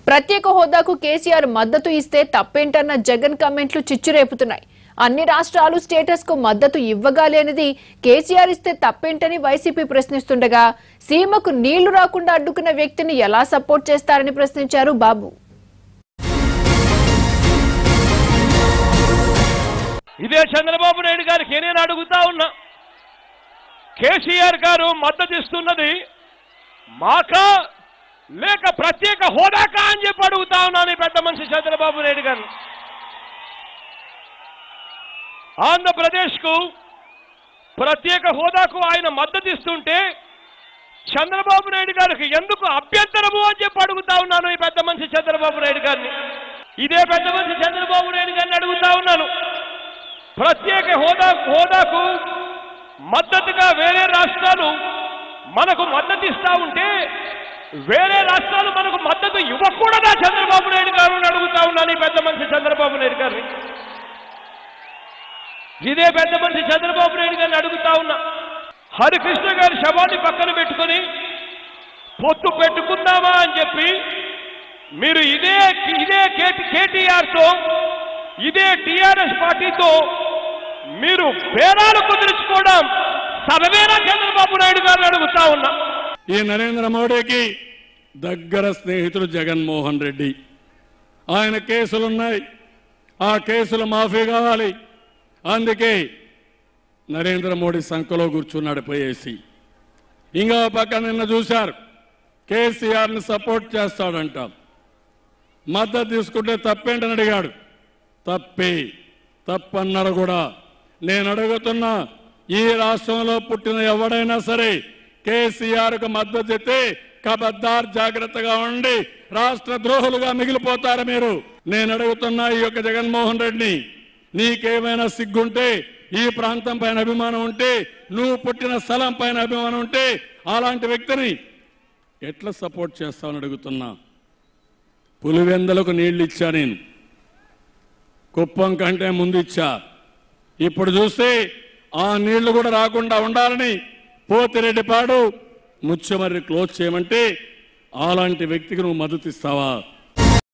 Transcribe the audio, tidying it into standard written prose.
ప్రత్యేక హోదాకు కేసీఆర్ మద్దతు ఇస్తే తప్పేంటన్న జగన్ కామెంట్లు చిచ్చురేపుతున్నాయి. అన్ని రాష్ట్రాలు స్టేటస్ కు మద్దతు ఇవ్వగాలేనిది కేసీఆర్ ఇస్తే తప్పేంటని వైసీపీ ప్రశ్నిస్తుండగా సీమకు నీళ్లు రాకుండా అడ్డుకున్న వ్యక్తిని ఎలా సపోర్ట్ చేస్తారని ప్రశ్నించారు బాబు. ఇదే చంద్రబాబు నాయుడు గారికి నేను అడుగుతా ఉన్నా, కేసీఆర్ గారు మద్దతు ఇస్తున్నది మాకా లేక ప్రత్యేక హోదాకా అని చెప్పి అడుగుతా ఉన్నాను పెద్ద మనిషి చంద్రబాబు నాయుడు గారు. ఆంధ్రప్రదేశ్కు ప్రత్యేక హోదాకు ఆయన మద్దతు ఇస్తుంటే చంద్రబాబు నాయుడు గారికి ఎందుకు అభ్యంతరము అని చెప్పి అడుగుతా ఉన్నాను ఈ పెద్ద మనిషి చంద్రబాబు నాయుడు గారిని. ఇదే పెద్ద మనిషి చంద్రబాబు నాయుడు గారిని అడుగుతా ఉన్నాను, ప్రత్యేక హోదాకు మద్దతుగా వేరే రాష్ట్రాలు మనకు మద్దతు ఇస్తా ఉంటే వేరే రాష్ట్రాలు మనకు మద్దతు ఇవ్వకూడదా చంద్రబాబు నాయుడు గారు అడుగుతా ఉన్నాను ఈ పెద్ద మనిషి చంద్రబాబు నాయుడు గారిని. ఇదే పెద్ద మనిషి చంద్రబాబు నాయుడు గారిని అడుగుతా ఉన్నా, హరికృష్ణ గారి శవాన్ని పక్కన పెట్టుకుని పొత్తు పెట్టుకుందామా అని చెప్పి మీరు ఇదే కేటీఆర్తో ఇదే టీఆర్ఎస్ పార్టీతో మీరు బేరాలు కుదుర్చుకోవడం సర్వేరా చంద్రబాబు నాయుడు గారిని అడుగుతా ఉన్నా. ఈ నరేంద్ర మోడీకి దగ్గర స్నేహితుడు జగన్మోహన్ రెడ్డి. ఆయన కేసులున్నాయి, ఆ కేసులు మాఫీ కావాలి. అందుకే నరేంద్ర మోడీ సంఖలో కూర్చున్నాడు పోయేసి. ఇంకో పక్క నిన్న చూశారు, కేసీఆర్ని సపోర్ట్ చేస్తాడంట. మద్దతు తీసుకుంటే తప్పేంటని అడిగాడు. తప్పన్నారు కూడా. నేను అడుగుతున్నా, ఈ రాష్ట్రంలో పుట్టిన ఎవడైనా సరే కేసీఆర్కు మద్దతు ఇస్తే కబద్దార్ జాగ్రత్తగా ఉండి రాష్ట్ర ద్రోహులుగా మిగిలిపోతారు మీరు. నేను అడుగుతున్నా ఈ యొక్క జగన్మోహన్ రెడ్డిని, నీకేమైనా సిగ్గుంటే, ఈ ప్రాంతం పైన అభిమానం ఉంటే, నువ్వు పుట్టిన స్థలం పైన అభిమానం ఉంటే అలాంటి వ్యక్తిని ఎట్లా సపోర్ట్ చేస్తావని అడుగుతున్నా. పులివెందలకు నీళ్లు ఇచ్చా, నేను కుప్పం కంటే ముందు ఇచ్చా. ఇప్పుడు చూస్తే ఆ నీళ్లు కూడా రాకుండా ఉండాలని పోతిరెడ్డిపాడు ముచ్చమర్రి క్లోజ్ చేయమంటే అలాంటి వ్యక్తికి నువ్వు మద్దతు ఇస్తావా?